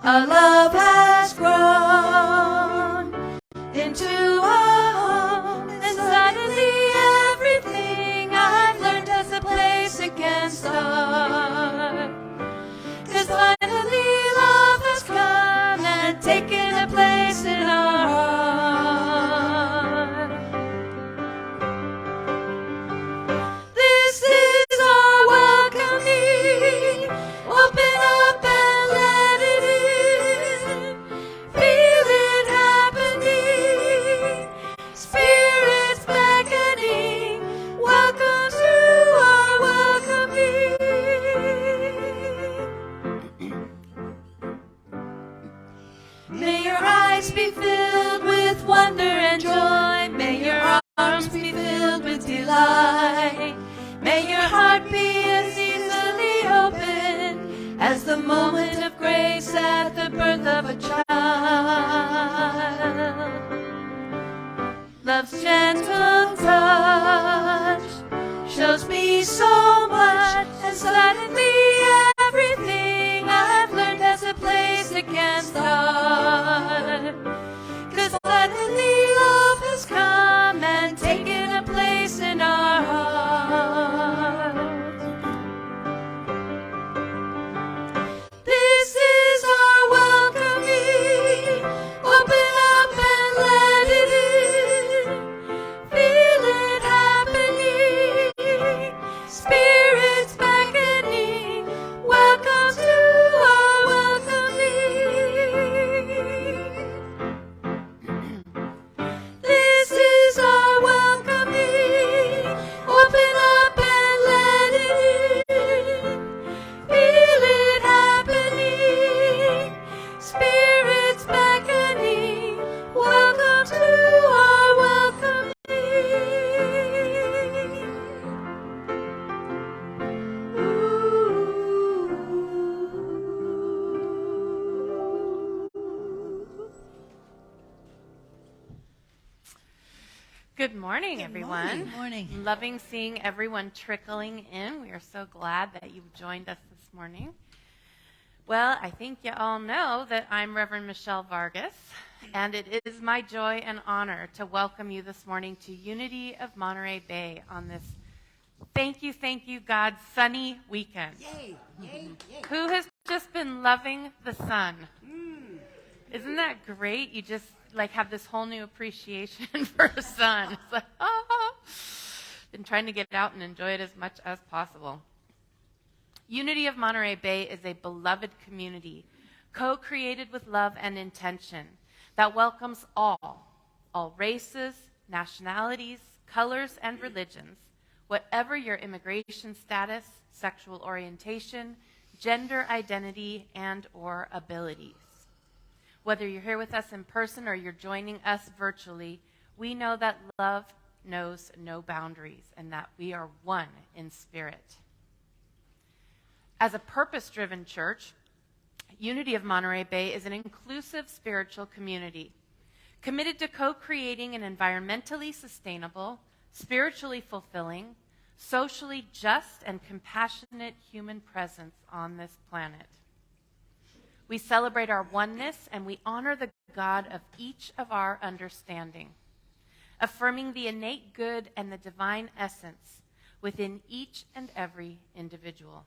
Our love has grown into a home, and suddenly everything I've learned has a place it can start. 'Cause finally love has come and taken a place in our heart. This is our welcoming. Open up and let it in. Feel it happening. Spirits beckoning. Welcome to our welcoming. May your eyes be filled with wonder and joy. May your arms be filled with delight. May your heart be as easily open as the moment of grace at the birth of a child. Love's gentle touch shows me so much, and suddenly everything I've learned has a place it can start. 'Cause suddenly love has come and taken a place in our hearts. This is our welcoming. Open up and let it in. Feel it happening. Spirits beckoning. Welcome to our welcoming. This is our welcoming. Open up and let it in. Feel it happening. Spirits beckoning. Welcome to our welcoming. Good morning, everyone. Good morning. Loving seeing everyone trickling in. We are so glad that you've joined us this morning. Well, I think you all know that I'm Reverend Michelle Vargas, and it is my joy and honor to welcome you this morning to Unity of Monterey Bay on this thank you, God, sunny weekend. Yay, yay, yay. Who has just been loving the sun? Isn't that great? You just have this whole new appreciation for the sun. It's like, been trying to get out and enjoy it as much as possible. Unity of Monterey Bay is a beloved community, co-created with love and intention, that welcomes all races, nationalities, colors, and religions, whatever your immigration status, sexual orientation, gender identity, and or abilities. Whether you're here with us in person or you're joining us virtually, we know that love knows no boundaries and that we are one in spirit. As a purpose-driven church, Unity of Monterey Bay is an inclusive spiritual community committed to co-creating an environmentally sustainable, spiritually fulfilling, socially just, and compassionate human presence on this planet. We celebrate our oneness and we honor the God of each of our understanding, affirming the innate good and the divine essence within each and every individual.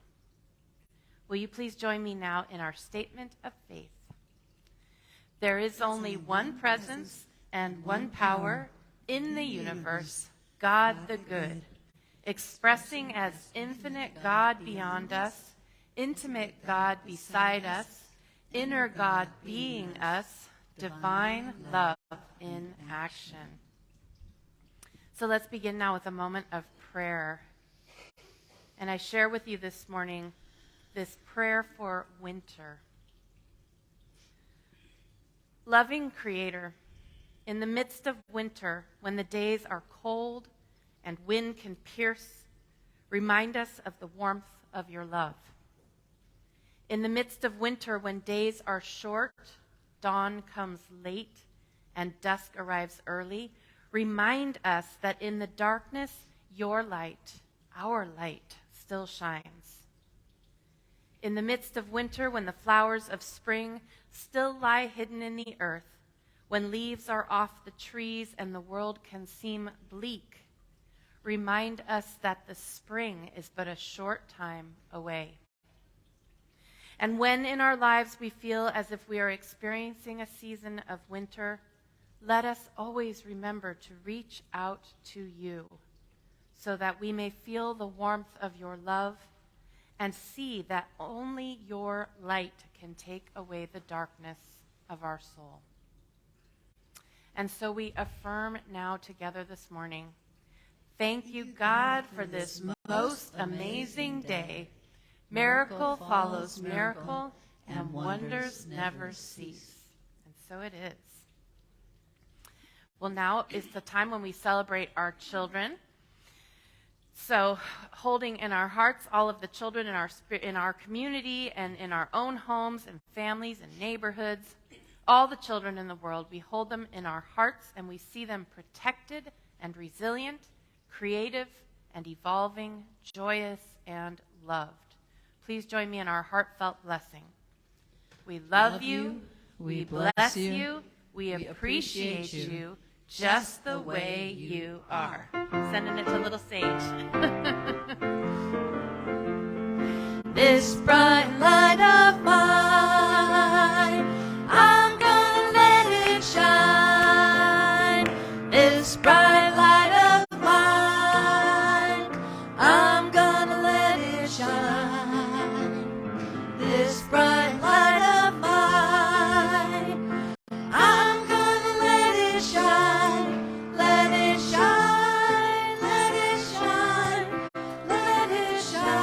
Will you please join me now in our statement of faith? There is only one presence and one power in the universe, God the good, expressing as infinite God beyond us, intimate God beside us, inner God being us, divine love in action. So let's begin now with a moment of prayer. And I share with you this morning this prayer for winter. Loving Creator, in the midst of winter, when the days are cold and wind can pierce, remind us of the warmth of your love. In the midst of winter, when days are short, dawn comes late, and dusk arrives early, remind us that in the darkness, your light, our light, still shines. In the midst of winter, when the flowers of spring still lie hidden in the earth, when leaves are off the trees and the world can seem bleak, remind us that the spring is but a short time away. And when in our lives we feel as if we are experiencing a season of winter, let us always remember to reach out to you so that we may feel the warmth of your love and see that only your light can take away the darkness of our soul. And so we affirm now together this morning, thank you, God, for this most amazing day. Miracle follows miracle, and wonders never cease. And so it is. Well, now is the time when we celebrate our children. So holding in our hearts all of the children in our community and in our own homes and families and neighborhoods, all the children in the world, we hold them in our hearts and we see them protected and resilient, creative and evolving, joyous and loved. Please join me in our heartfelt blessing. We love you, we bless you, we appreciate you just the way you are. Sending it to little Sage. This bright light of mine, I'm gonna let it shine. This bright light of mine, I'm gonna let it shine. This bright light of mine, I'm gonna let it shine. Let it shine, let it shine, let it shine.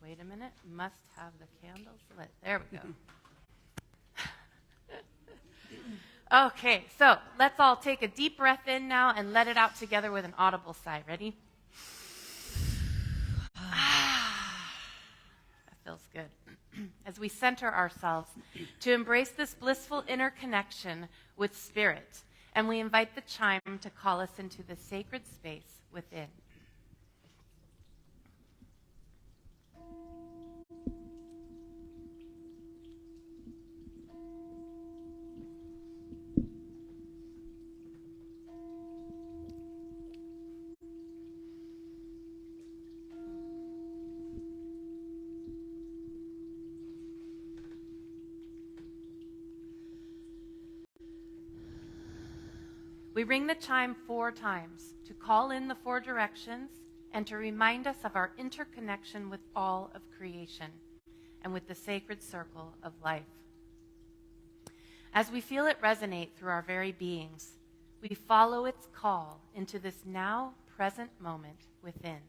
Wait a minute, must have the candles lit. There we go. Okay, so let's all take a deep breath in now and let it out together with an audible sigh. Ready? That feels good. As we center ourselves to embrace this blissful inner connection with Spirit, and we invite the chime to call us into the sacred space within. We ring the chime 4 times to call in the 4 directions and to remind us of our interconnection with all of creation and with the sacred circle of life. As we feel it resonate through our very beings, we follow its call into this now present moment within.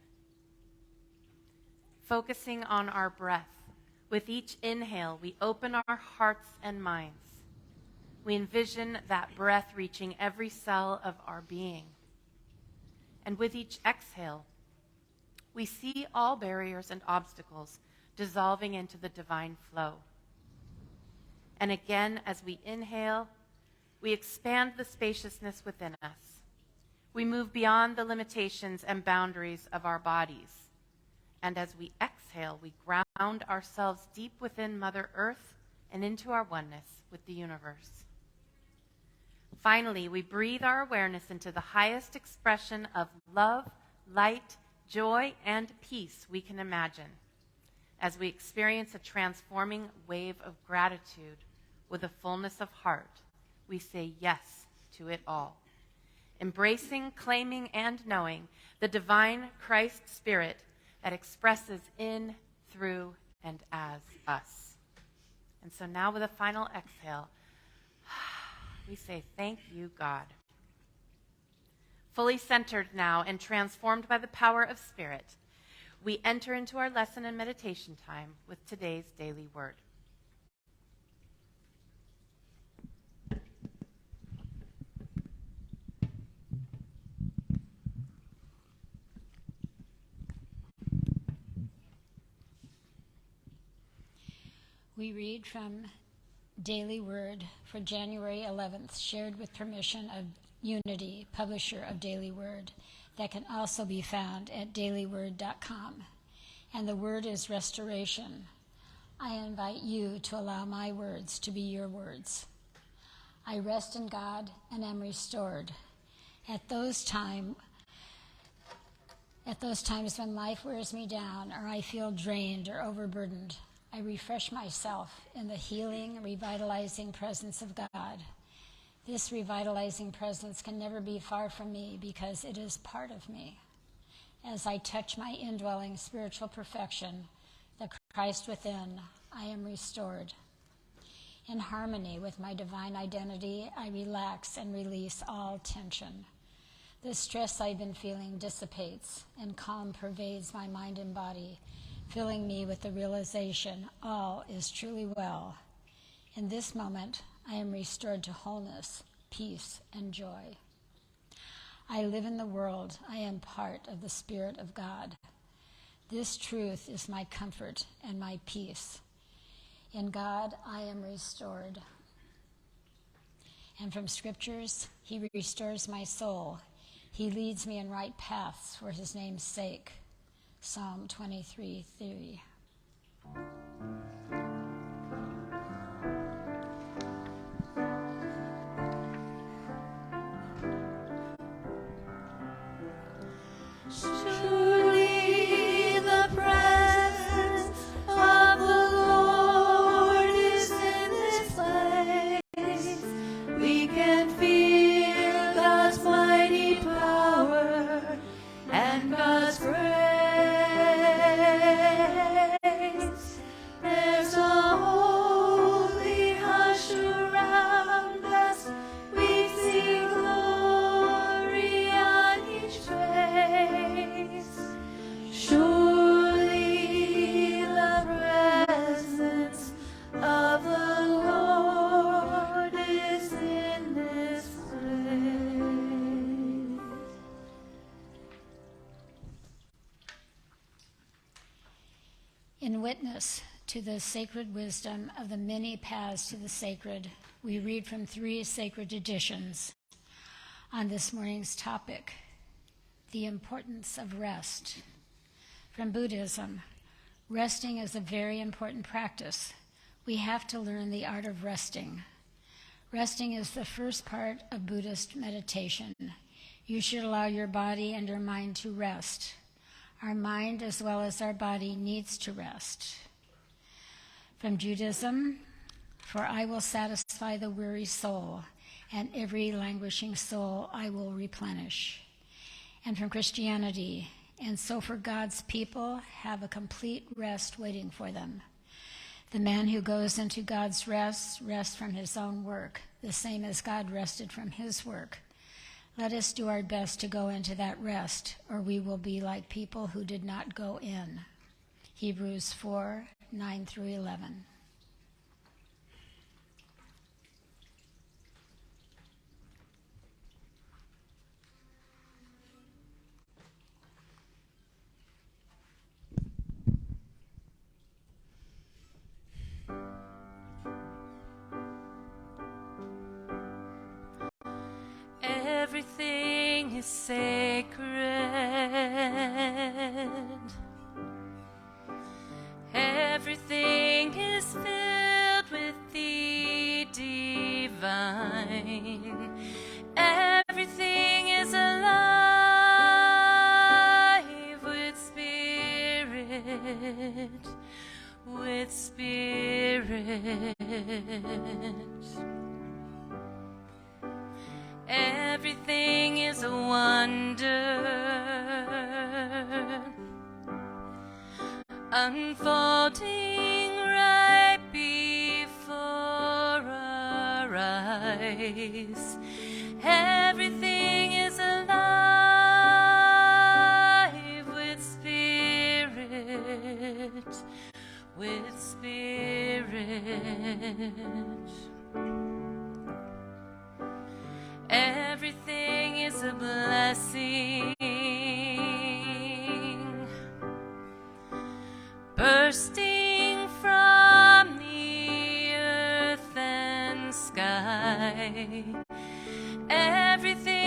Focusing on our breath, with each inhale, we open our hearts and minds. We envision that breath reaching every cell of our being. And with each exhale, we see all barriers and obstacles dissolving into the divine flow. And again, as we inhale, we expand the spaciousness within us. We move beyond the limitations and boundaries of our bodies. And as we exhale, we ground ourselves deep within Mother Earth and into our oneness with the universe. Finally, we breathe our awareness into the highest expression of love, light, joy, and peace we can imagine. As we experience a transforming wave of gratitude with a fullness of heart, we say yes to it all. Embracing, claiming, and knowing the divine Christ Spirit that expresses in, through, and as us. And so now with a final exhale, we say, thank you, God. Fully centered now and transformed by the power of Spirit, we enter into our lesson and meditation time with today's daily word. We read from Daily Word for January 11th, shared with permission of Unity, publisher of Daily Word, that can also be found at dailyword.com. And the word is restoration. I invite you to allow my words to be your words. I rest in God and am restored. At those times when life wears me down or I feel drained or overburdened, I refresh myself in the healing, revitalizing presence of God. This revitalizing presence can never be far from me because it is part of me. As I touch my indwelling spiritual perfection, the Christ within, I am restored. In harmony with my divine identity, I relax and release all tension. The stress I've been feeling dissipates, and calm pervades my mind and body, filling me with the realization all is truly well. In this moment, I am restored to wholeness, peace, and joy. I live in the world. I am part of the Spirit of God. This truth is my comfort and my peace. In God, I am restored. And from scriptures, he restores my soul. He leads me in right paths for his name's sake. Psalm 23:3. Surely the presence of the Lord is in this place. We can feel God's mighty power and God's grace. There's a holy hush around us. We see glory on each face. Surely the presence of the Lord is in this place. In witness to the sacred wisdom of the many paths to the sacred, we read from 3 sacred editions on this morning's topic, the importance of rest. From Buddhism, resting is a very important practice. We have to learn the art of resting. Resting is the first part of Buddhist meditation. You should allow your body and your mind to rest. Our mind, as well as our body, needs to rest. From Judaism, for I will satisfy the weary soul, and every languishing soul I will replenish. And from Christianity, and so for God's people have a complete rest waiting for them. The man who goes into God's rest rests from his own work, the same as God rested from his work. Let us do our best to go into that rest, or we will be like people who did not go in. Hebrews 4:9-11. Everything is sacred. Everything is filled with the divine. Everything is alive with spirit, with spirit. Everything is a wonder, unfolding right before our eyes. Everything is alive with spirit, with spirit. Everything is a blessing, bursting from the earth and sky. Everything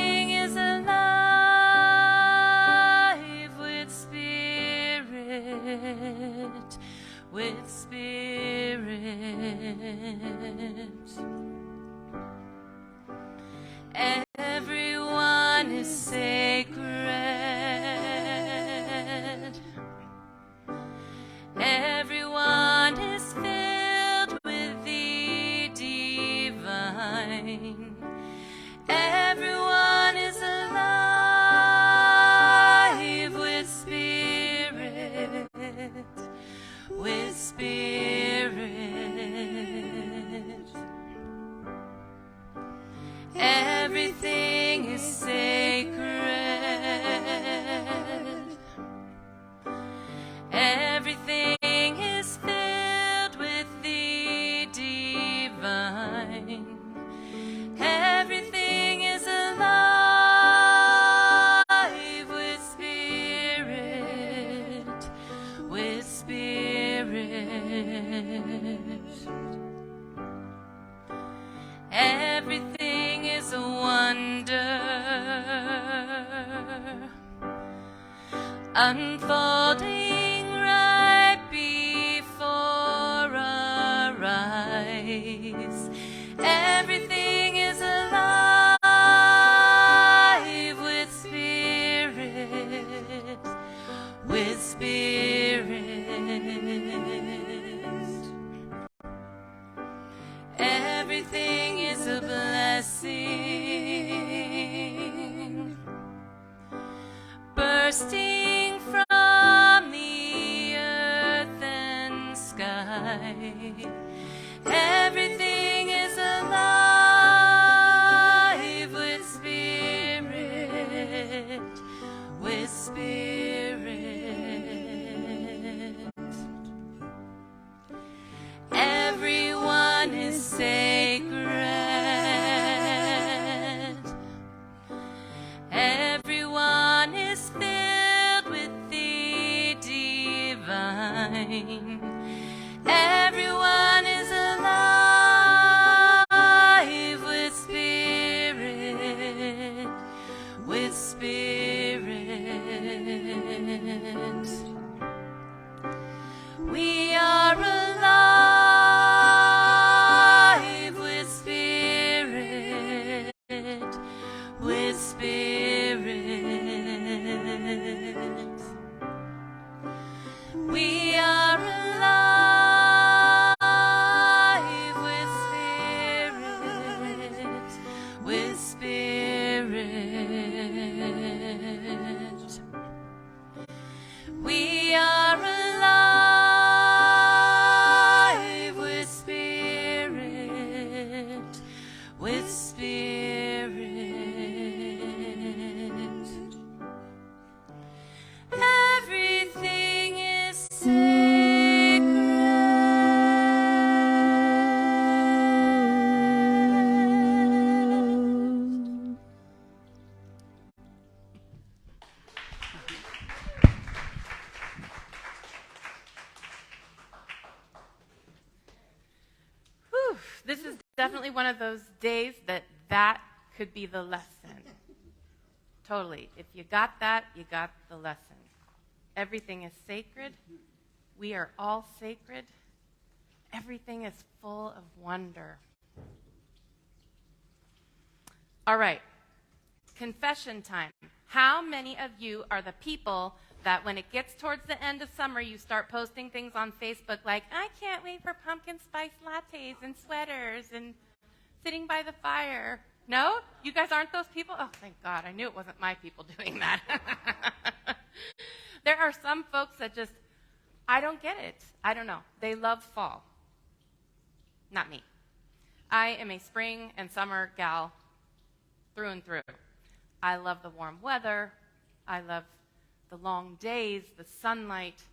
unfolding right before our eyes. Everything is alive with spirit, with spirit. Everything is a blessing, bursting from the earth and sky. Everything is alive with spirit, with spirit. Everyone is sacred. Everyone is filled with the divine. Everyone is alive with spirit, with spirit. We are alive with spirit, with spirit. We are alive with spirit, with spirit. We are alive with spirit, with spirit. Everything is sacred. Whew, this is definitely one of those days that could be the lesson. Totally. If you got that, you got the lesson. Everything is sacred. We are all sacred. Everything is full of wonder. All right. Confession time. How many of you are the people that when it gets towards the end of summer, you start posting things on Facebook like, I can't wait for pumpkin spice lattes and sweaters and sitting by the fire? No? You guys aren't those people? Oh, thank God. I knew it wasn't my people doing that. There are some folks that just, I don't get it. I don't know. They love fall. Not me. I am a spring and summer gal through and through. I love the warm weather. I love the long days, the sunlight.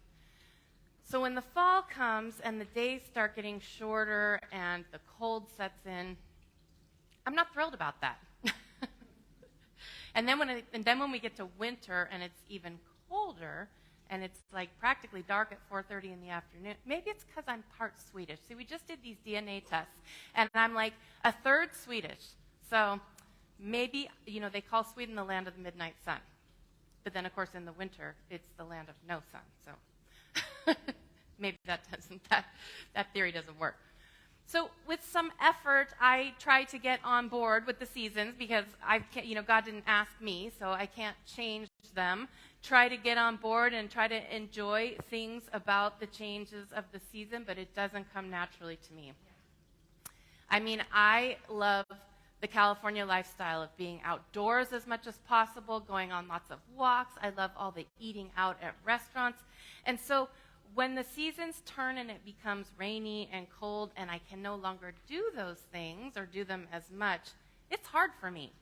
So when the fall comes and the days start getting shorter and the cold sets in, I'm not thrilled about that. And then when we get to winter and it's even colder and it's like practically dark at 4:30 in the afternoon, maybe it's because I'm part Swedish. See, we just did these DNA tests, and I'm like a third Swedish. So maybe, they call Sweden the land of the midnight sun. But then, of course, in the winter, it's the land of no sun. So maybe that theory doesn't work. So with some effort, I try to get on board with the seasons because God didn't ask me, so I can't change them. Try to get on board and try to enjoy things about the changes of the season, but it doesn't come naturally to me. I mean, I love the California lifestyle of being outdoors as much as possible, going on lots of walks. I love all the eating out at restaurants. And so when the seasons turn and it becomes rainy and cold and I can no longer do those things or do them as much, it's hard for me.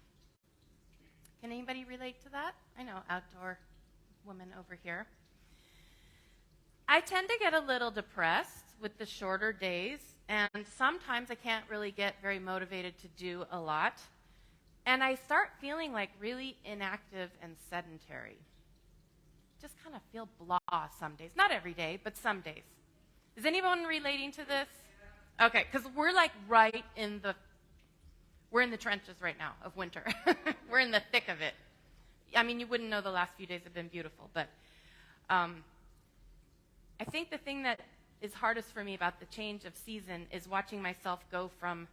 Can anybody relate to that? I know, outdoor woman over here. I tend to get a little depressed with the shorter days, and sometimes I can't really get very motivated to do a lot. And I start feeling like really inactive and sedentary. Just kind of feel blah some days. Not every day, but some days. Is anyone relating to this? Okay, because we're like we're in the trenches right now of winter. We're in the thick of it. I mean, you wouldn't know the last few days have been beautiful, but I think the thing that is hardest for me about the change of season is watching myself go from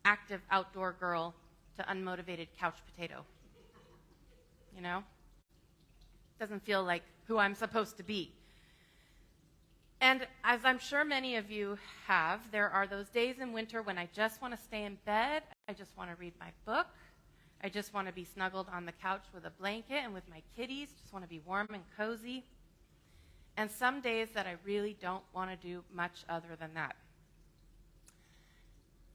active outdoor girl to unmotivated couch potato. You know? Doesn't feel like who I'm supposed to be. And as I'm sure many of you have, there are those days in winter when I just want to stay in bed, I just want to read my book, I just want to be snuggled on the couch with a blanket and with my kitties, just want to be warm and cozy. And some days that I really don't want to do much other than that.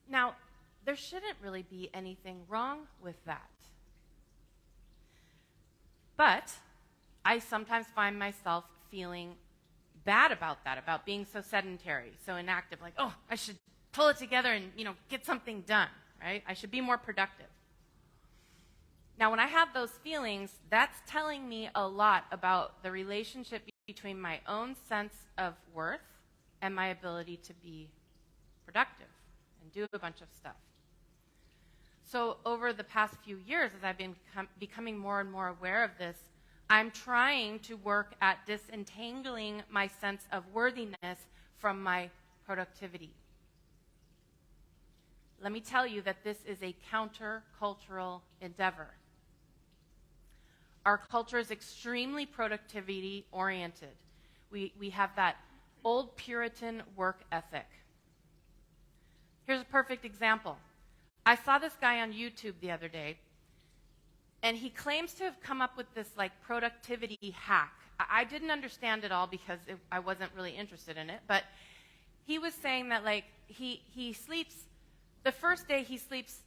Now, there shouldn't really be anything wrong with that. But I sometimes find myself feeling bad about that, about being so sedentary, so inactive, like, oh, I should pull it together and, get something done, right? I should be more productive. Now, when I have those feelings, that's telling me a lot about the relationship between my own sense of worth and my ability to be productive and do a bunch of stuff. So over the past few years, as I've been becoming more and more aware of this, I'm trying to work at disentangling my sense of worthiness from my productivity. Let me tell you that this is a countercultural endeavor. Our culture is extremely productivity-oriented. We have that old Puritan work ethic. Here's a perfect example. I saw this guy on YouTube the other day, and he claims to have come up with this productivity hack. I didn't understand it all because I wasn't really interested in it, but he was saying that he sleeps, the first day he sleeps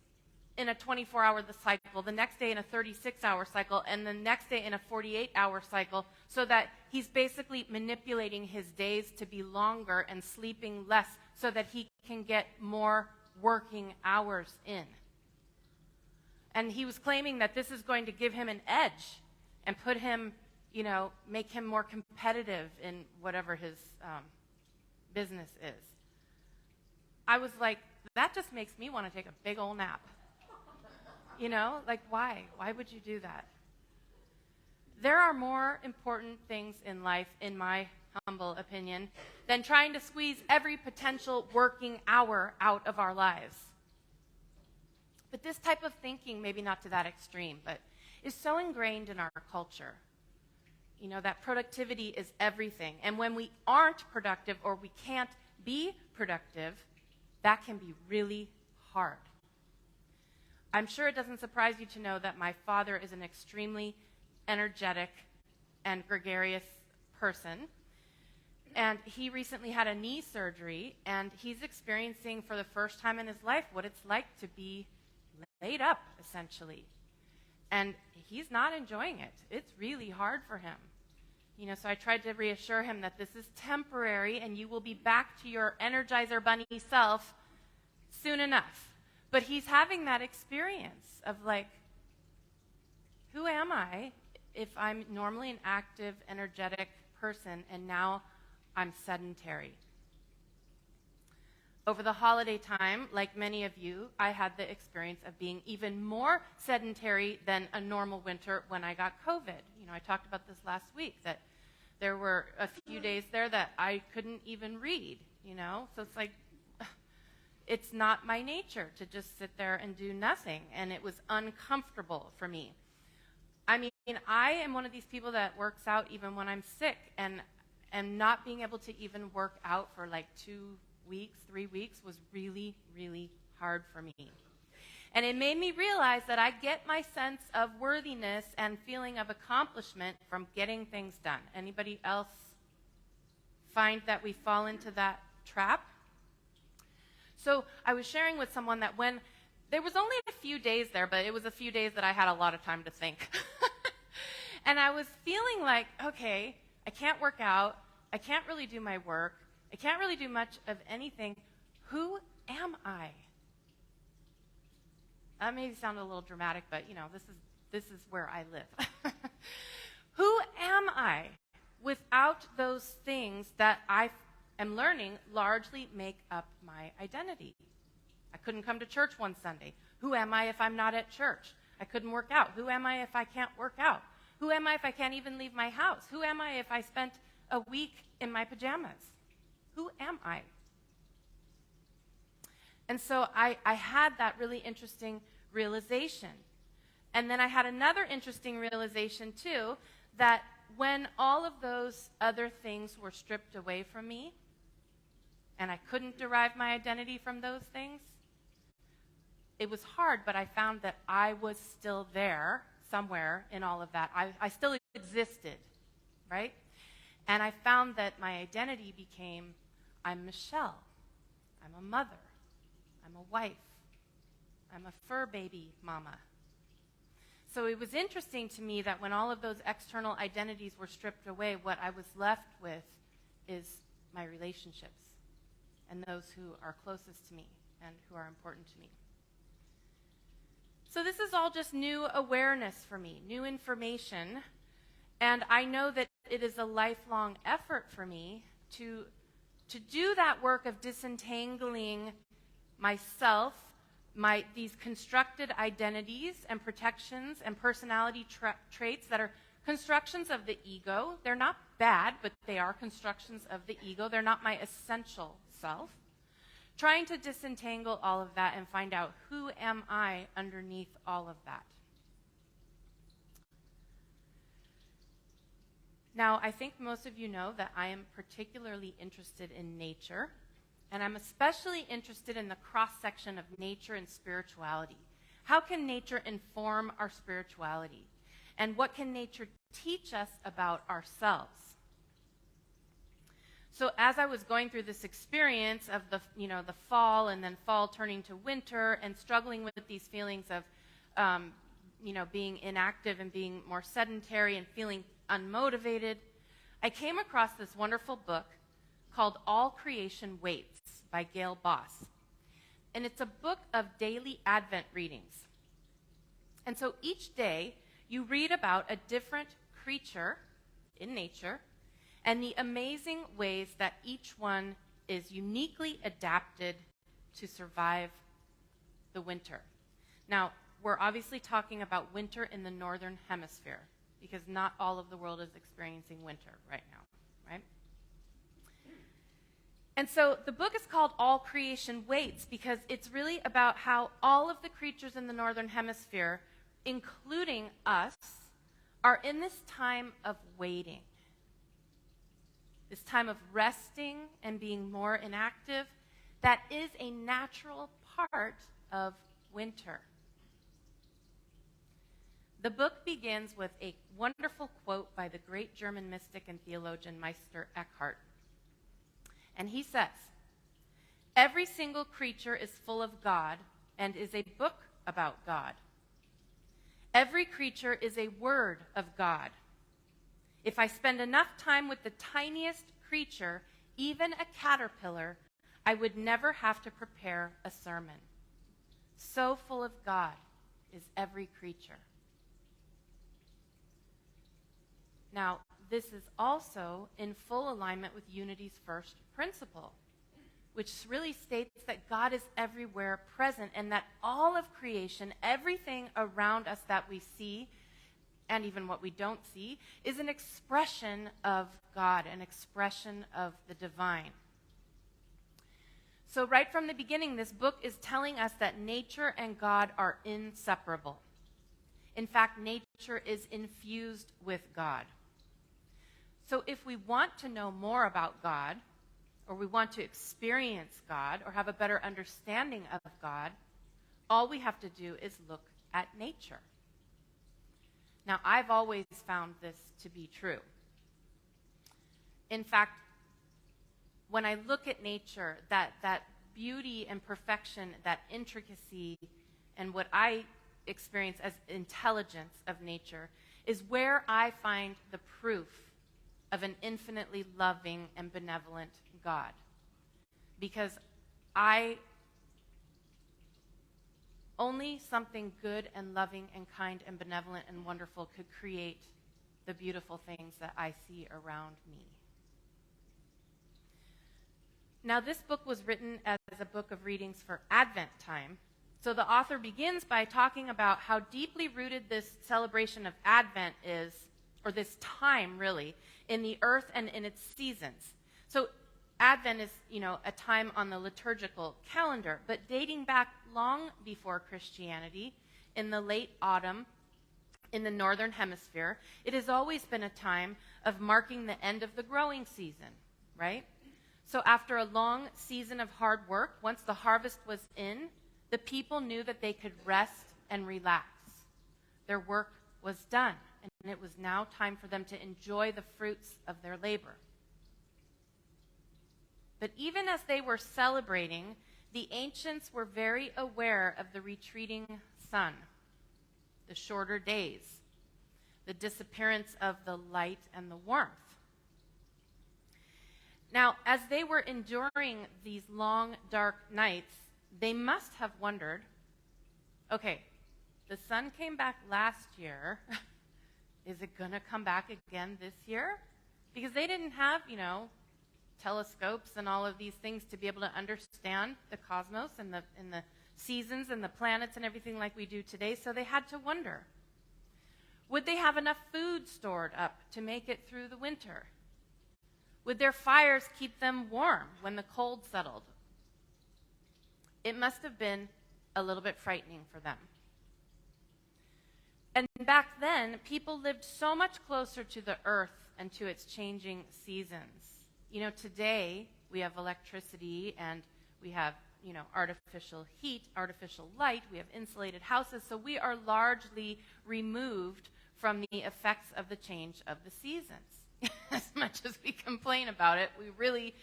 in a 24-hour cycle, the next day in a 36-hour cycle, and the next day in a 48-hour cycle, so that he's basically manipulating his days to be longer and sleeping less so that he can get more working hours in. And he was claiming that this is going to give him an edge and put him, make him more competitive in whatever his business is. I was like, that just makes me want to take a big old nap. Why? Why would you do that? There are more important things in life, in my humble opinion, than trying to squeeze every potential working hour out of our lives. But this type of thinking, maybe not to that extreme, but is so ingrained in our culture. That productivity is everything. And when we aren't productive or we can't be productive, that can be really hard. I'm sure it doesn't surprise you to know that my father is an extremely energetic and gregarious person. And he recently had a knee surgery, and he's experiencing for the first time in his life what it's like to be laid up, essentially. And he's not enjoying it. It's really hard for him. So I tried to reassure him that this is temporary and you will be back to your Energizer Bunny self soon enough. But he's having that experience of who am I if I'm normally an active, energetic person and now I'm sedentary? Over the holiday time, like many of you, I had the experience of being even more sedentary than a normal winter when I got COVID. I talked about this last week, that there were a few days there that I couldn't even read, So it's it's not my nature to just sit there and do nothing, and it was uncomfortable for me. I mean, I am one of these people that works out even when I'm sick, and not being able to even work out for 2 weeks, 3 weeks was really, really hard for me. And it made me realize that I get my sense of worthiness and feeling of accomplishment from getting things done. Anybody else find that we fall into that trap? So I was sharing with someone that when there was only a few days there, but it was a few days that I had a lot of time to think. And I was feeling okay, I can't work out, I can't really do my work, I can't really do much of anything. Who am I? That may sound a little dramatic, but this is where I live. Who am I without those things that I am learning largely make up my identity? I couldn't come to church one Sunday. Who am I if I'm not at church? I couldn't work out. Who am I if I can't work out? Who am I if I can't even leave my house? Who am I if I spent a week in my pajamas? Who am I? And so I had that really interesting realization. And then I had another interesting realization, too, that when all of those other things were stripped away from me, and I couldn't derive my identity from those things, it was hard, but I found that I was still there somewhere in all of that. I still existed, right? And I found that my identity became, I'm Michelle. I'm a mother. I'm a wife. I'm a fur baby mama. So it was interesting to me that when all of those external identities were stripped away, what I was left with is my relationships and those who are closest to me and who are important to me. So this is all just new awareness for me, new information, and I know that it is a lifelong effort for me to do that work of disentangling myself, these constructed identities and protections and personality traits that are constructions of the ego. They're not bad, but they are constructions of the ego. They're not my essential self. Trying to disentangle all of that and find out who am I underneath all of that. Now, I think most of you know that I am particularly interested in nature, and I'm especially interested in the cross-section of nature and spirituality. How can nature inform our spirituality? And what can nature teach us about ourselves? So as I was going through this experience of the fall and then fall turning to winter and struggling with these feelings of, being inactive and being more sedentary and feeling unmotivated, I came across this wonderful book called All Creation Waits by Gail Boss. And it's a book of daily Advent readings. And so each day you read about a different creature in nature and the amazing ways that each one is uniquely adapted to survive the winter. Now, we're obviously talking about winter in the northern hemisphere because not all of the world is experiencing winter right now, right? And so the book is called All Creation Waits because it's really about how all of the creatures in the northern hemisphere, including us, are in this time of waiting. This time of resting and being more inactive, that is a natural part of winter. The book begins with a wonderful quote by the great German mystic and theologian Meister Eckhart. And he says, "Every single creature is full of God and is a book about God. Every creature is a word of God. If I spend enough time with the tiniest creature, even a caterpillar, I would never have to prepare a sermon. So full of God is every creature." Now, this is also in full alignment with Unity's first principle, which really states that God is everywhere present and that all of creation, everything around us that we see, and even what we don't see, is an expression of God, an expression of the divine. So right from the beginning, this book is telling us that nature and God are inseparable. In fact, nature is infused with God. So if we want to know more about God, or we want to experience God, or have a better understanding of God, all we have to do is look at nature. Now, I've always found this to be true. In fact, when I look at nature, that beauty and perfection, that intricacy, and what I experience as intelligence of nature is where I find the proof of an infinitely loving and benevolent God. Because only something good and loving and kind and benevolent and wonderful could create the beautiful things that I see around me. Now, this book was written as a book of readings for Advent time. So the author begins by talking about how deeply rooted this celebration of Advent is or this time really, in the earth and in its seasons. So Advent is, a time on the liturgical calendar, but dating back long before Christianity, in the late autumn, in the northern hemisphere, it has always been a time of marking the end of the growing season, right? So after a long season of hard work, once the harvest was in, the people knew that they could rest and relax. Their work was done, and it was now time for them to enjoy the fruits of their labor. But even as they were celebrating, the ancients were very aware of the retreating sun, the shorter days, the disappearance of the light and the warmth. Now, as they were enduring these long, dark nights, they must have wondered, okay, the sun came back last year. Is it going to come back again this year? Because they didn't have, telescopes and all of these things to be able to understand the cosmos and the seasons and the planets and everything like we do today, so they had to wonder, would they have enough food stored up to make it through the winter? Would their fires keep them warm when the cold settled? It must have been a little bit frightening for them. And back then, people lived so much closer to the earth and to its changing seasons. Today we have electricity and we have, artificial heat, artificial light, we have insulated houses, so we are largely removed from the effects of the change of the seasons. As much as we complain about it, we really,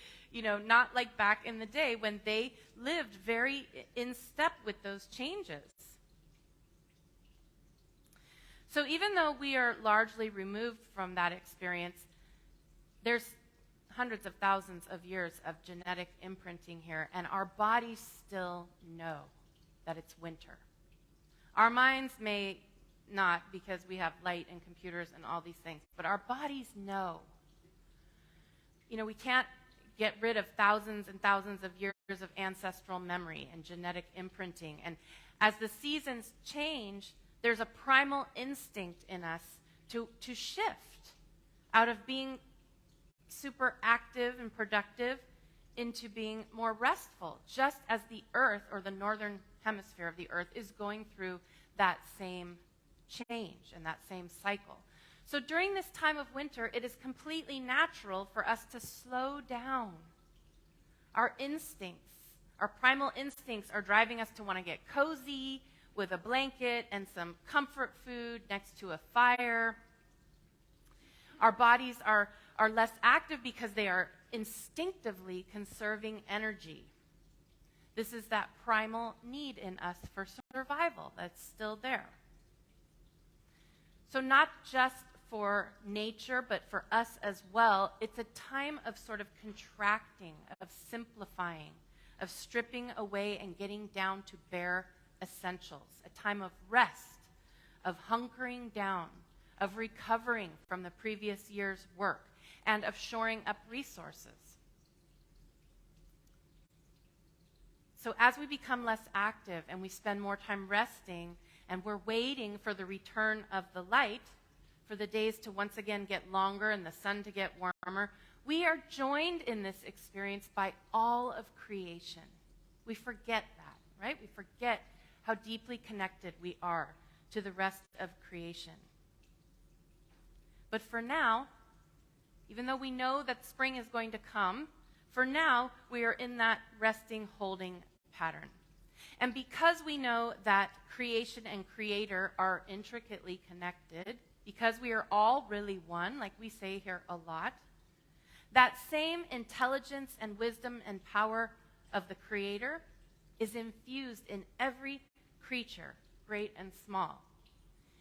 not like back in the day when they lived very in step with those changes. So even though we are largely removed from that experience, there's hundreds of thousands of years of genetic imprinting here, and our bodies still know that it's winter. Our minds may not, because we have light and computers and all these things, but our bodies know. We can't get rid of thousands and thousands of years of ancestral memory and genetic imprinting. And as the seasons change, there's a primal instinct in us to shift out of being super active and productive into being more restful, just as the earth, or the northern hemisphere of the earth, is going through that same change and that same cycle. So during this time of winter, it is completely natural for us to slow down. Our instincts, our primal instincts, are driving us to want to get cozy with a blanket and some comfort food next to a fire. Our bodies are less active because they are instinctively conserving energy. This is that primal need in us for survival that's still there. So not just for nature, but for us as well, it's a time of sort of contracting, of simplifying, of stripping away and getting down to bare essentials, a time of rest, of hunkering down, of recovering from the previous year's work, and of shoring up resources. So as we become less active and we spend more time resting and we're waiting for the return of the light, for the days to once again get longer and the sun to get warmer, we are joined in this experience by all of creation. We forget that, right? We forget how deeply connected we are to the rest of creation. But for now, even though we know that spring is going to come, for now we are in that resting, holding pattern. And because we know that creation and creator are intricately connected, because we are all really one, like we say here a lot, that same intelligence and wisdom and power of the creator is infused in every creature, great and small.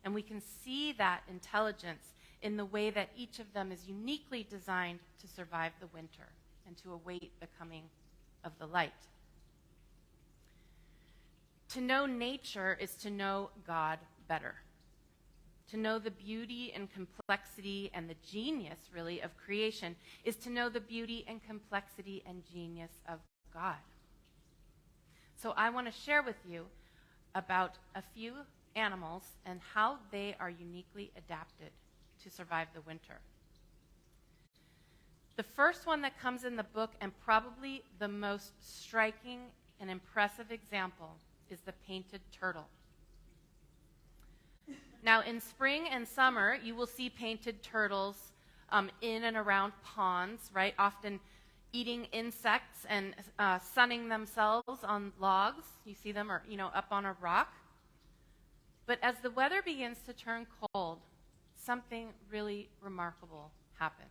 And we can see that intelligence in the way that each of them is uniquely designed to survive the winter and to await the coming of the light. To know nature is to know God better. To know the beauty and complexity and the genius, really, of creation is to know the beauty and complexity and genius of God. So I want to share with you about a few animals and how they are uniquely adapted to survive the winter. The first one that comes in the book, and probably the most striking and impressive example, is the painted turtle. Now, in spring and summer, you will see painted turtles in and around ponds, right? Often eating insects and sunning themselves on logs. You see them, or up on a rock. But as the weather begins to turn cold, something really remarkable happens.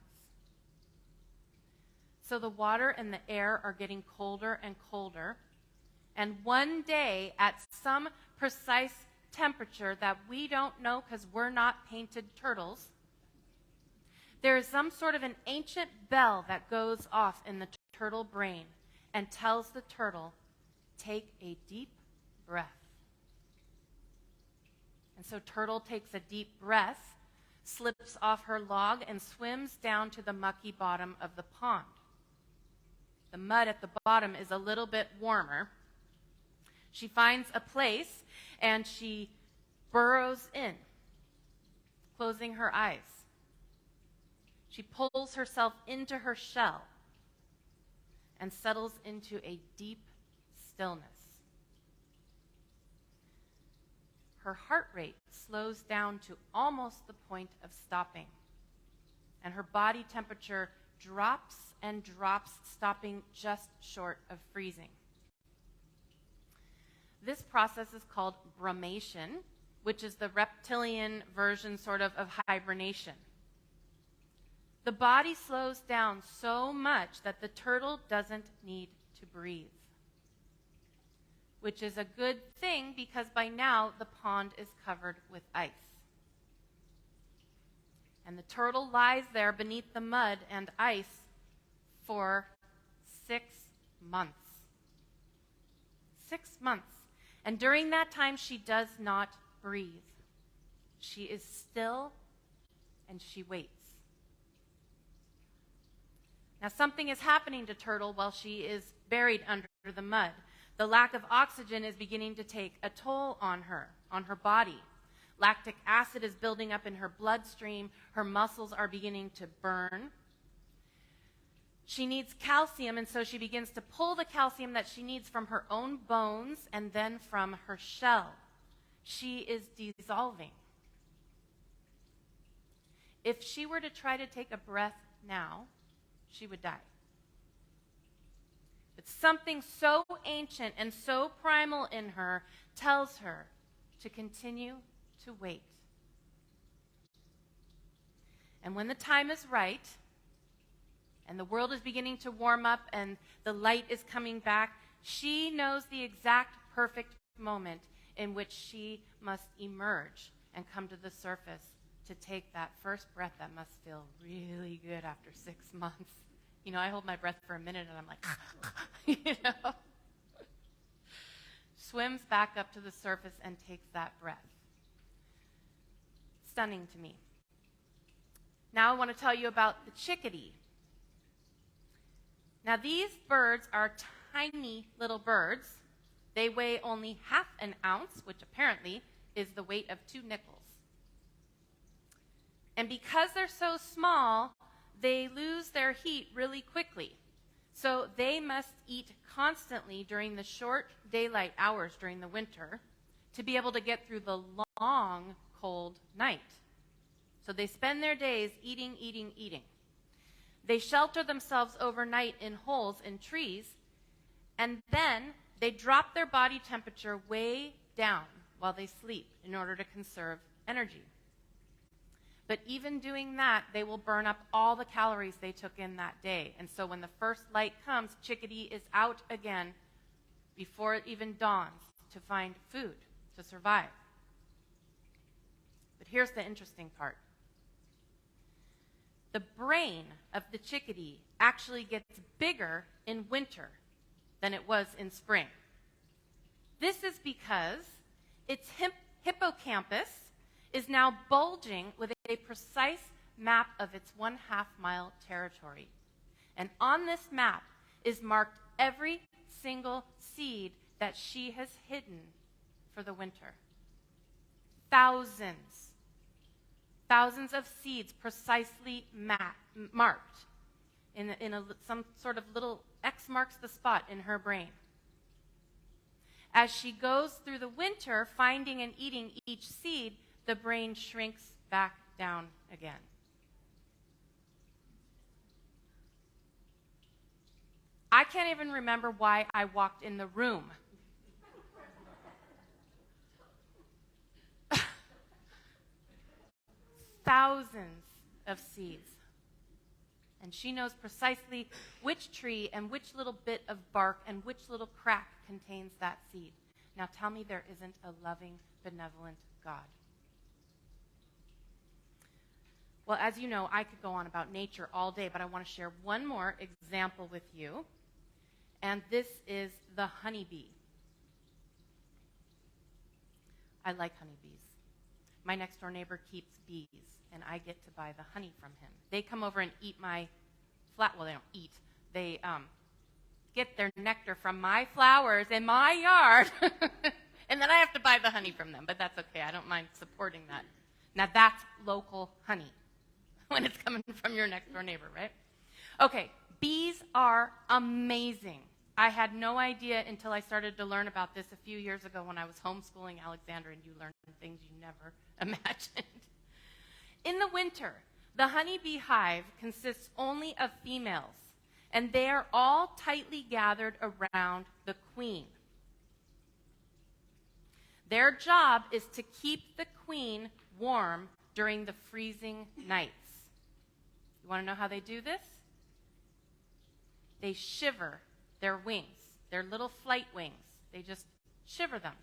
So the water and the air are getting colder and colder. And one day, at some precise temperature that we don't know because we're not painted turtles, there is some sort of an ancient bell that goes off in the turtle brain and tells the turtle, take a deep breath. And so turtle takes a deep breath, slips off her log, and swims down to the mucky bottom of the pond. The mud at the bottom is a little bit warmer. She finds a place and she burrows in, closing her eyes. She pulls herself into her shell and settles into a deep stillness. Her heart rate slows down to almost the point of stopping, and her body temperature drops and drops, stopping just short of freezing. This process is called brumation, which is the reptilian version sort of hibernation. The body slows down so much that the turtle doesn't need to breathe, which is a good thing because by now the pond is covered with ice. And the turtle lies there beneath the mud and ice for 6 months. 6 months. And during that time, she does not breathe. She is still and she waits. Now, something is happening to Turtle while she is buried under the mud. The lack of oxygen is beginning to take a toll on her body. Lactic acid is building up in her bloodstream. Her muscles are beginning to burn. She needs calcium, and so she begins to pull the calcium that she needs from her own bones and then from her shell. She is dissolving. If she were to try to take a breath now, she would die. But something so ancient and so primal in her tells her to continue to wait. And when the time is right, and the world is beginning to warm up and the light is coming back, she knows the exact perfect moment in which she must emerge and come to the surface to take that first breath that must feel really good after 6 months. I hold my breath for a minute and I'm like, Swims back up to the surface and takes that breath. Stunning to me. Now I want to tell you about the chickadee. Now these birds are tiny little birds. They weigh only ½ an ounce, which apparently is the weight of 2 nickels. And because they're so small, they lose their heat really quickly. So they must eat constantly during the short daylight hours during the winter to be able to get through the long, cold night. So they spend their days eating, eating, eating. They shelter themselves overnight in holes in trees, and then they drop their body temperature way down while they sleep in order to conserve energy. But even doing that, they will burn up all the calories they took in that day. And so when the first light comes, chickadee is out again before it even dawns to find food to survive. But here's the interesting part. The brain of the chickadee actually gets bigger in winter than it was in spring. This is because its hippocampus is now bulging with a precise map of its 1/2 mile territory. And on this map is marked every single seed that she has hidden for the winter. Thousands thousands of seeds precisely marked in some sort of little X marks the spot in her brain. As she goes through the winter, finding and eating each seed, the brain shrinks back down again. I can't even remember why I walked in the room. Thousands of seeds. And she knows precisely which tree and which little bit of bark and which little crack contains that seed. Now tell me there isn't a loving, benevolent God. Well, as you know, I could go on about nature all day, but I want to share one more example with you. And this is the honeybee. I like honeybees. My next door neighbor keeps bees, and I get to buy the honey from him. They come over and eat my well, they don't eat. They get their nectar from my flowers in my yard, and then I have to buy the honey from them, but that's okay. I don't mind supporting that. Now, that's local honey when it's coming from your next door neighbor, right? Okay, bees are amazing. I had no idea until I started to learn about this a few years ago when I was homeschooling Alexandra, and you learn things you never imagined. In the winter, the honeybee hive consists only of females, and they are all tightly gathered around the queen. Their job is to keep the queen warm during the freezing nights. You want to know how they do this? They shiver their wings, their little flight wings. They just shiver them,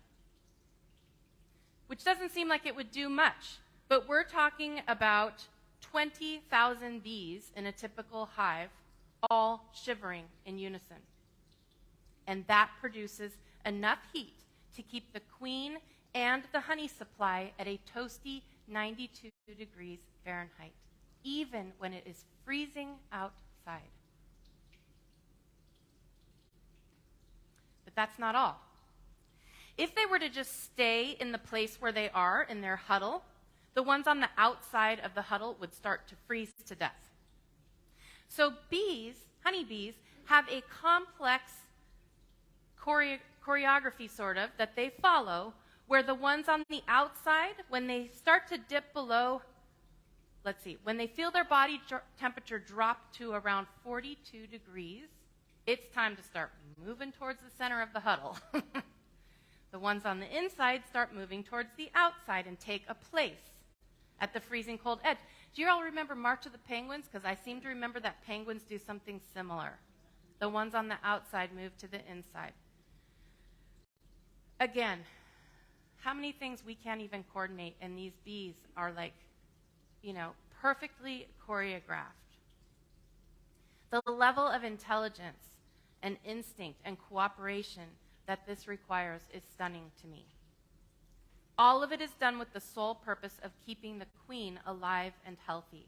which doesn't seem like it would do much, but we're talking about 20,000 bees in a typical hive, all shivering in unison. And that produces enough heat to keep the queen and the honey supply at a toasty 92 degrees Fahrenheit, even when it is freezing outside. But that's not all. If they were to just stay in the place where they are in their huddle, the ones on the outside of the huddle would start to freeze to death. So bees, honeybees, have a complex choreography sort of that they follow, where the ones on the outside, when they start to dip below, when they feel their body temperature drop to around 42 degrees, it's time to start moving towards the center of the huddle. The ones on the inside start moving towards the outside and take a place at the freezing cold edge. Do you all remember March of the Penguins? Because I seem to remember that penguins do something similar. The ones on the outside move to the inside. Again, how many things we can't even coordinate, and these bees are like, perfectly choreographed. The level of intelligence and instinct and cooperation that this requires is stunning to me. All of it is done with the sole purpose of keeping the queen alive and healthy.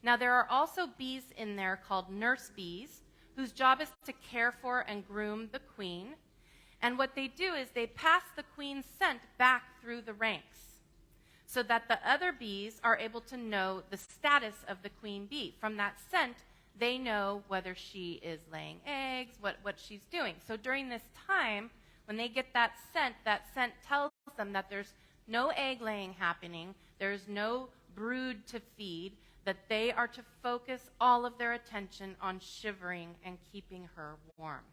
Now, there are also bees in there called nurse bees, whose job is to care for and groom the queen. And what they do is they pass the queen's scent back through the ranks so that the other bees are able to know the status of the queen bee. From that scent, they know whether she is laying eggs, what she's doing. So during this time, when they get that scent tells them that there's no egg laying happening, there's no brood to feed, that they are to focus all of their attention on shivering and keeping her warm.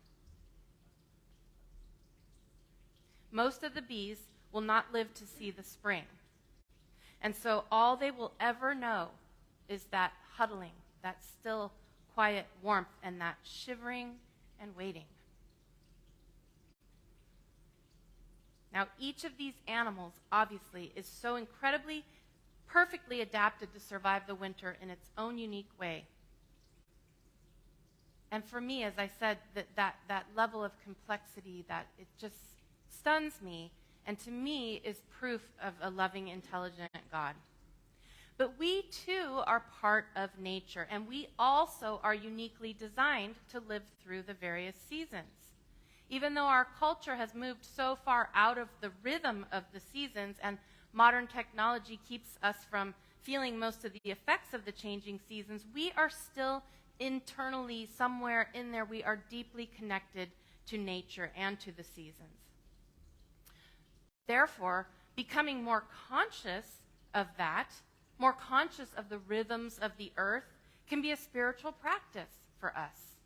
Most of the bees will not live to see the spring. And so all they will ever know is that huddling, that still, quiet warmth, and that shivering and waiting. Now, each of these animals, obviously, is so incredibly, perfectly adapted to survive the winter in its own unique way. And for me, as I said, that level of complexity, that it just stuns me, and to me is proof of a loving, intelligent God. But we too are part of nature, and we also are uniquely designed to live through the various seasons. Even though our culture has moved so far out of the rhythm of the seasons and modern technology keeps us from feeling most of the effects of the changing seasons, we are still internally, somewhere in there, we are deeply connected to nature and to the seasons. Therefore, becoming more conscious of that, more conscious of the rhythms of the earth, can be a spiritual practice for us.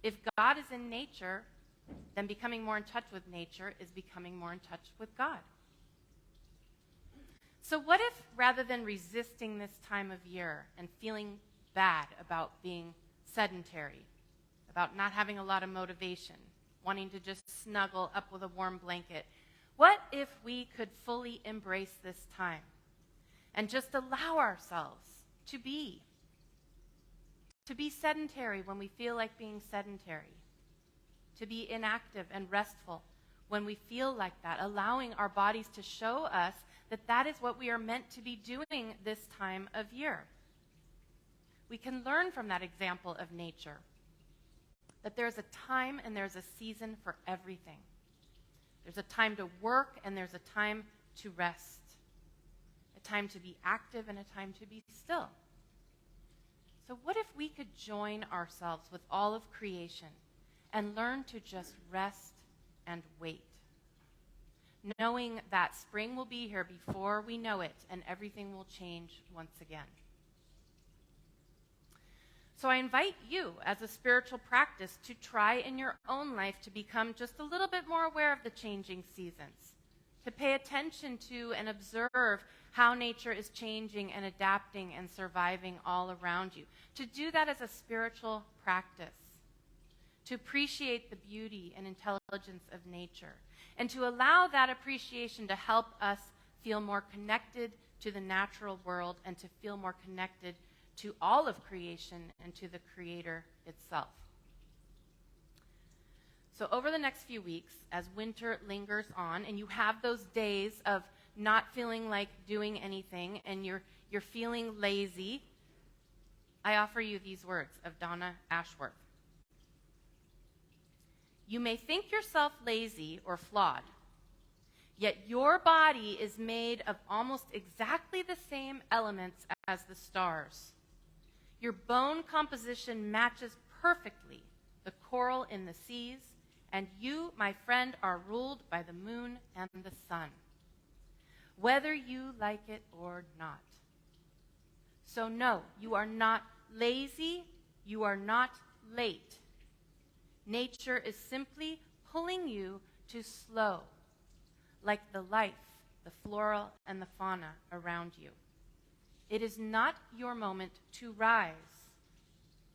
If God is in nature, then becoming more in touch with nature is becoming more in touch with God. So what if, rather than resisting this time of year and feeling bad about being sedentary, about not having a lot of motivation, wanting to just snuggle up with a warm blanket, what if we could fully embrace this time and just allow ourselves to be sedentary when we feel like being sedentary, to be inactive and restful when we feel like that, allowing our bodies to show us that that is what we are meant to be doing this time of year. We can learn from that example of nature that there's a time and there's a season for everything. There's a time to work and there's a time to rest, a time to be active and a time to be still. So what if we could join ourselves with all of creation and learn to just rest and wait, knowing that spring will be here before we know it and everything will change once again. So I invite you, as a spiritual practice, to try in your own life to become just a little bit more aware of the changing seasons, to pay attention to and observe how nature is changing and adapting and surviving all around you, to do that as a spiritual practice, to appreciate the beauty and intelligence of nature, and to allow that appreciation to help us feel more connected to the natural world and to feel more connected to all of creation and to the Creator itself. So over the next few weeks, as winter lingers on and you have those days of not feeling like doing anything and you're feeling lazy, I offer you these words of Donna Ashworth. You may think yourself lazy or flawed, yet your body is made of almost exactly the same elements as the stars. Your bone composition matches perfectly the coral in the seas, and you, my friend, are ruled by the moon and the sun, whether you like it or not. So no, you are not lazy, you are not late. Nature is simply pulling you to slow, like the life, the floral, and the fauna around you. It is not your moment to rise.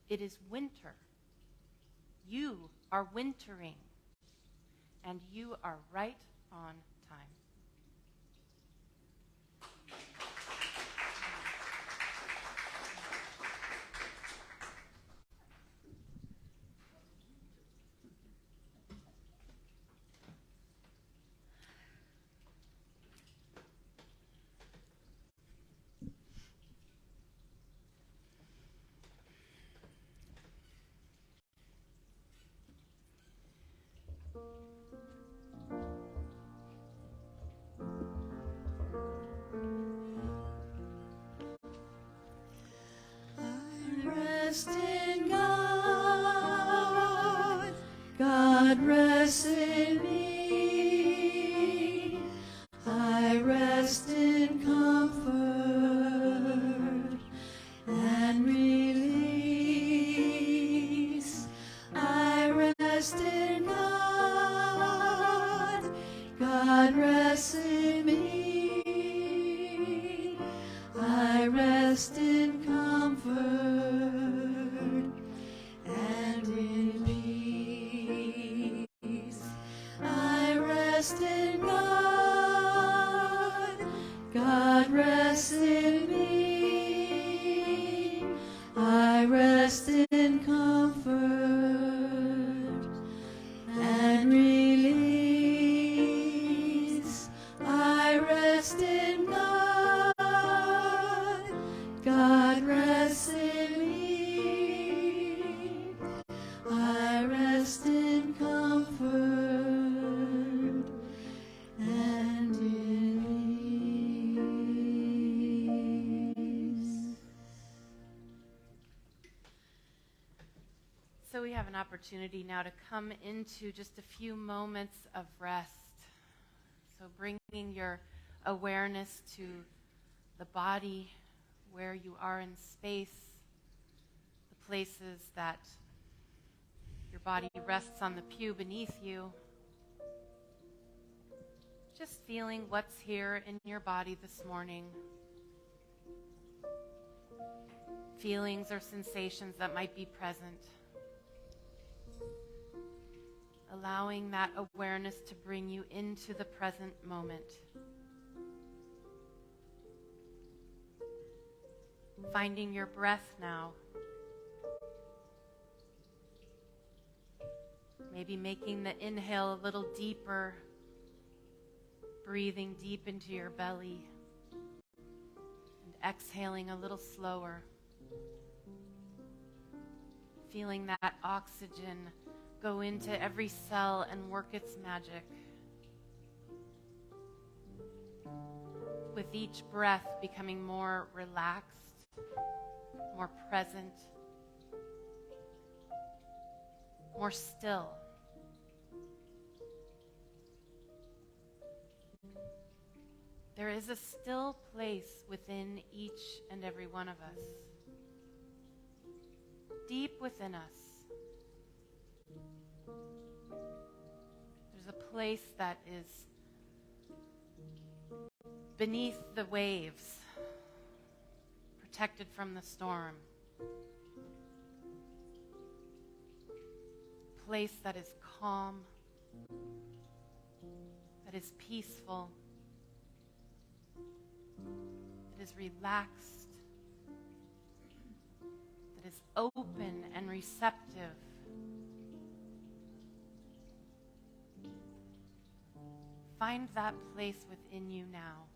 It is winter. You are wintering, and you are right on time. Rest in God, God rests in me. I rest in comfort and release. I rest in God, God rests in me. I rest in comfort and in peace. I rest in God, God rests in me. I rest in comfort and release. I rest in God, God rests in me. I rest in comfort and in we have an opportunity now to come into just a few moments of rest. So bringing your awareness to the body, where you are in space, the places that your body rests on the pew beneath you. Just feeling what's here in your body this morning. Feelings or sensations that might be present. Allowing that awareness to bring you into the present moment. Finding your breath now. Maybe making the inhale a little deeper. Breathing deep into your belly. And exhaling a little slower. Feeling that oxygen go into every cell and work its magic. With each breath becoming more relaxed, more present, more still. There is a still place within each and every one of us. Deep within us. There's a place that is beneath the waves, protected from the storm. A place that is calm, that is peaceful, that is relaxed, that is open and receptive. Find that place within you now.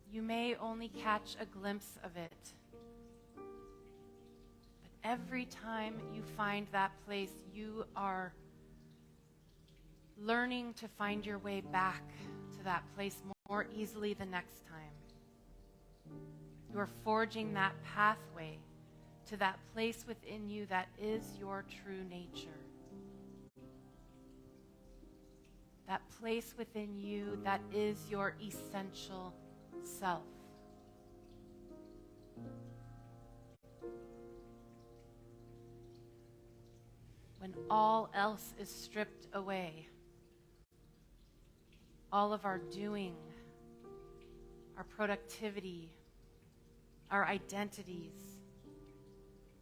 You may only catch a glimpse of it, but every time you find that place, you are learning to find your way back to that place more easily the next time. You are forging that pathway to that place within you that is your true nature. That place within you that is your essential self. When all else is stripped away, all of our doing, our productivity, our identities,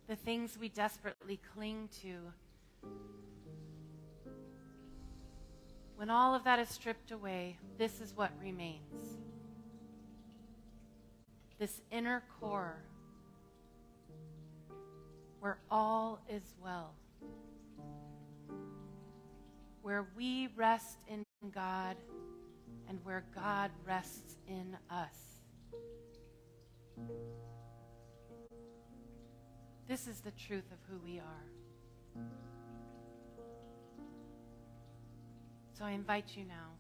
the things we desperately cling to, when all of that is stripped away, this is what remains. This inner core where all is well, where we rest in God and where God rests in us. This is the truth of who we are. So I invite you now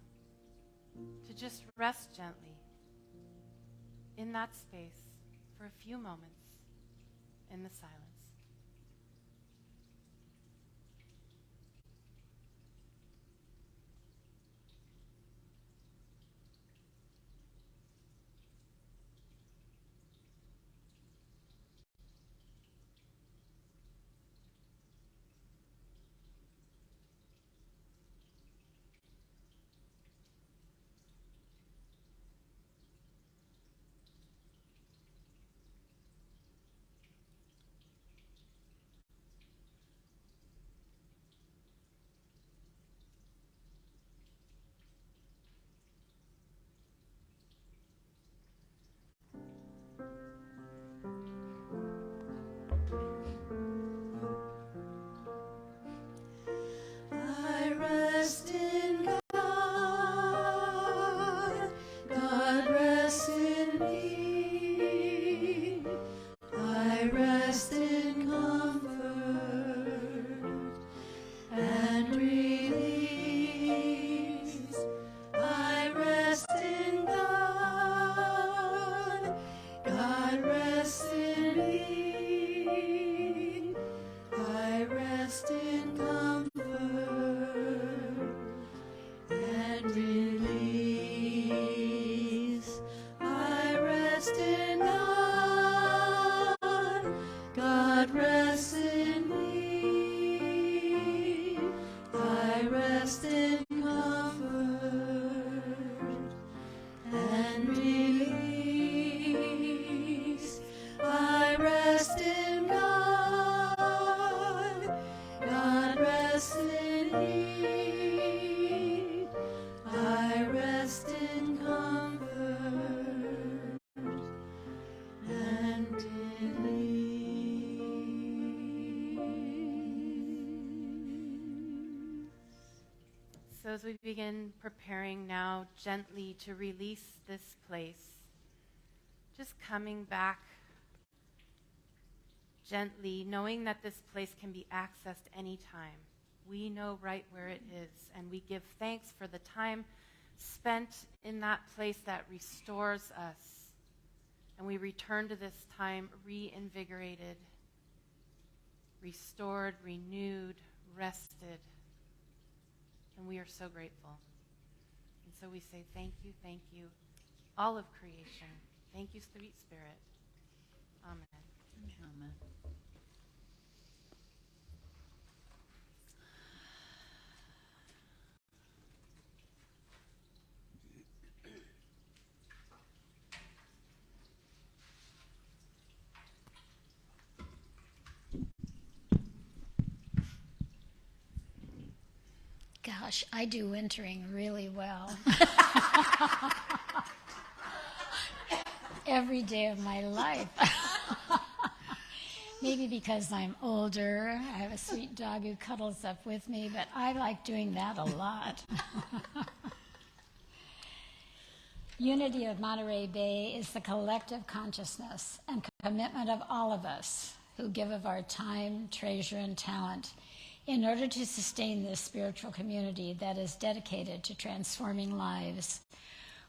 to just rest gently in that space for a few moments in the silence. So as we begin preparing now gently to release this place, just coming back gently, knowing that this place can be accessed anytime. We know right where it is, and we give thanks for the time spent in that place that restores us. And we return to this time reinvigorated, restored, renewed, rested. And we are so grateful. And so we say thank you, all of creation. Thank you, sweet Spirit. Amen. Amen. Gosh, I do wintering really well. Every day of my life. Maybe because I'm older, I have a sweet dog who cuddles up with me, but I like doing that a lot. Unity of Monterey Bay is the collective consciousness and commitment of all of us who give of our time, treasure, and talent in order to sustain this spiritual community that is dedicated to transforming lives.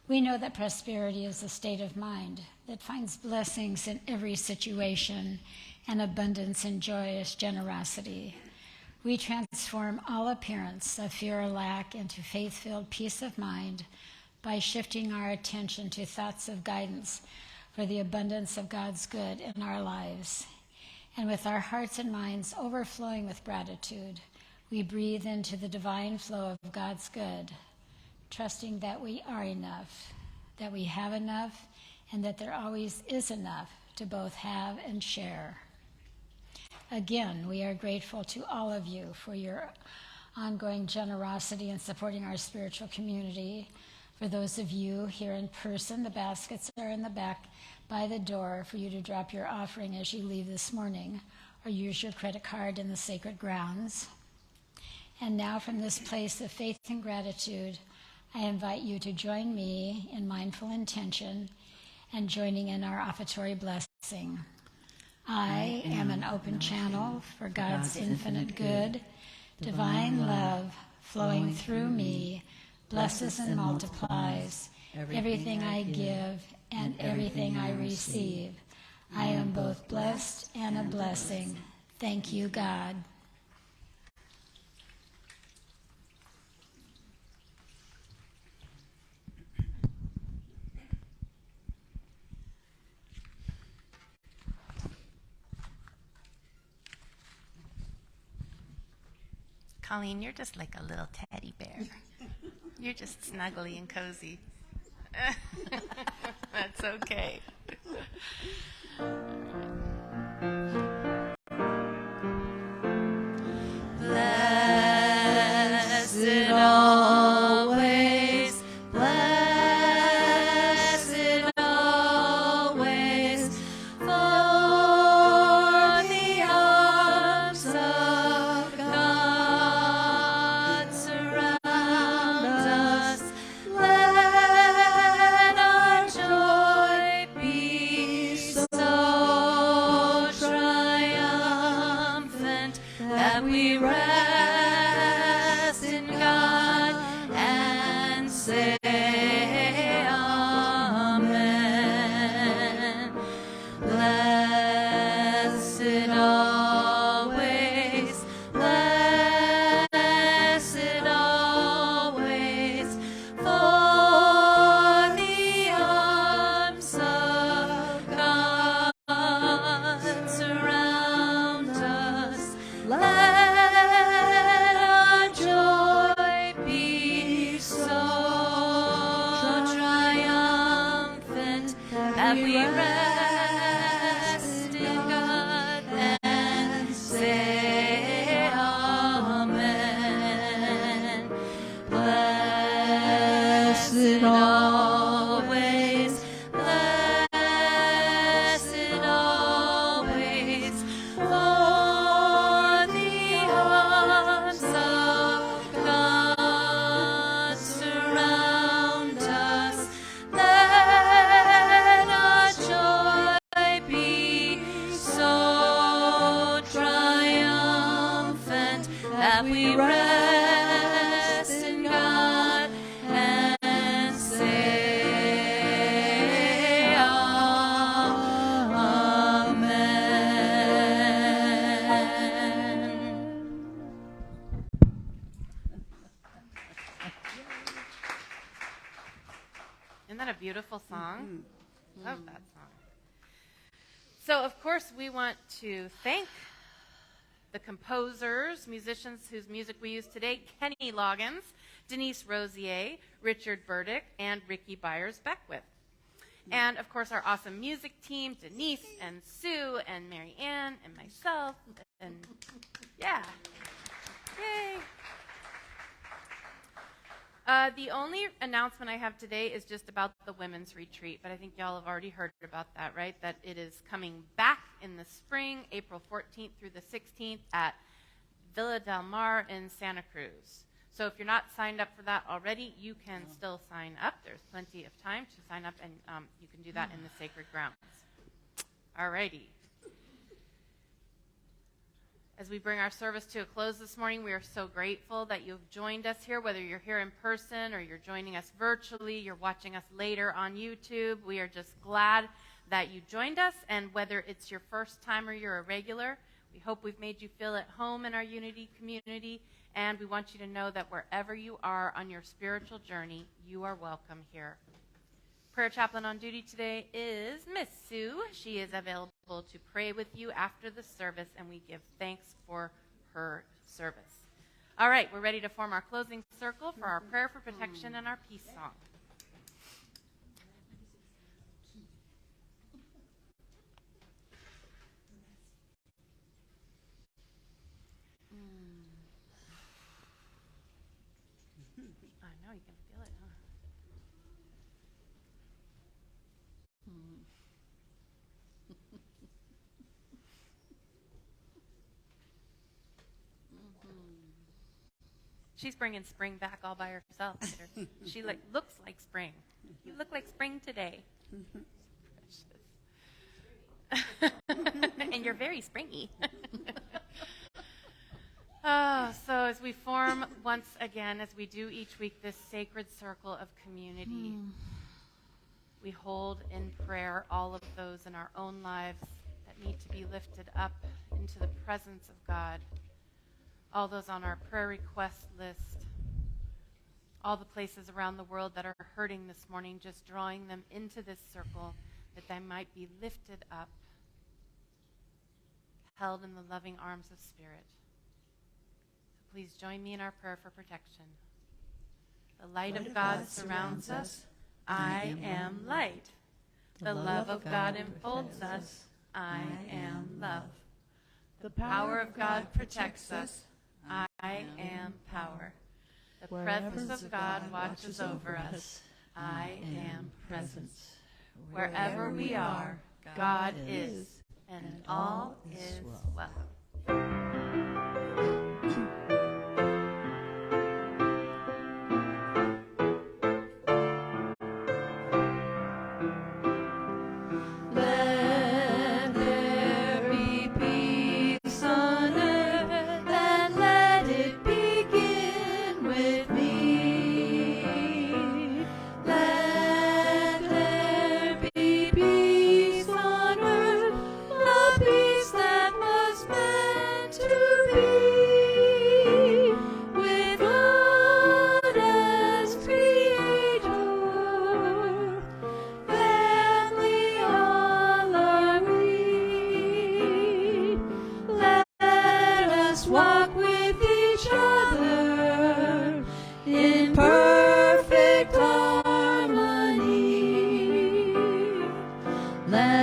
We know that prosperity is a state of mind that finds blessings in every situation and abundance in joyous generosity. We transform all appearance of fear or lack into faith-filled peace of mind by shifting our attention to thoughts of guidance for the abundance of God's good in our lives. And with our hearts and minds overflowing with gratitude, we breathe into the divine flow of God's good, trusting that we are enough, that we have enough, and that there always is enough to both have and share. Again, we are grateful to all of you for your ongoing generosity in supporting our spiritual community. For those of you here in person, the baskets are in the back by the door for you to drop your offering as you leave this morning, or use your credit card in the sacred grounds. And now from this place of faith and gratitude, I invite you to join me in mindful intention and joining in our offertory blessing. I am an open channel for God's infinite good, divine love flowing through me, blesses and multiplies everything I give and everything I receive. I am both blessed and a blessing. Thank you, God. Colleen, you're just like a little teddy bear. You're just snuggly and cozy. That's okay. Blessed always, blessed always, for the arms of God surround us. Let our joy be so triumphant that we rest in God and say Amen. Blessed always, blessed always, for the arms of God surround us. Let our joy be so triumphant that we rest in God and say Amen. Blessed always, blessed always, for the arms of God beautiful song. Love that song. So, of course, we want to thank the composers, musicians whose music we use today, Kenny Loggins, Denise Rosier, Richard Burdick, and Ricky Byers-Beckwith. And, of course, our awesome music team, Denise and Sue and Mary Ann and myself. And, yeah. Yay. The only announcement I have today is just about the women's retreat, but I think y'all have already heard about that, right? That it is coming back in the spring, April 14th through the 16th at Villa Del Mar in Santa Cruz. So if you're not signed up for that already, you can still sign up. There's plenty of time to sign up, and you can do that in the sacred grounds. Alrighty. As we bring our service to a close this morning, we are so grateful that you've joined us here, whether you're here in person or you're joining us virtually, you're watching us later on YouTube. We are just glad that you joined us, and whether it's your first time or you're a regular, we hope we've made you feel at home in our Unity community, and we want you to know that wherever you are on your spiritual journey, you are welcome here. Prayer chaplain on duty today is Miss Sue. She is available to pray with you after the service, and we give thanks for her service. All right, we're ready to form our closing circle for our prayer for protection and our peace song. I know, you can feel it, huh? She's bringing spring back all by herself. She looks like spring. You look like spring today. And you're very springy. So as we form once again, as we do each week, this sacred circle of community, we hold in prayer all of those in our own lives that need to be lifted up into the presence of God. All those on our prayer request list, all the places around the world that are hurting this morning, just drawing them into this circle that they might be lifted up, held in the loving arms of Spirit. So please join me in our prayer for protection. The light of God surrounds us. I am light. The love of God enfolds us. I am love. The power of God protects us. I am power. The presence of God watches over us. I am presence. Wherever we are, God is, and all is well. Let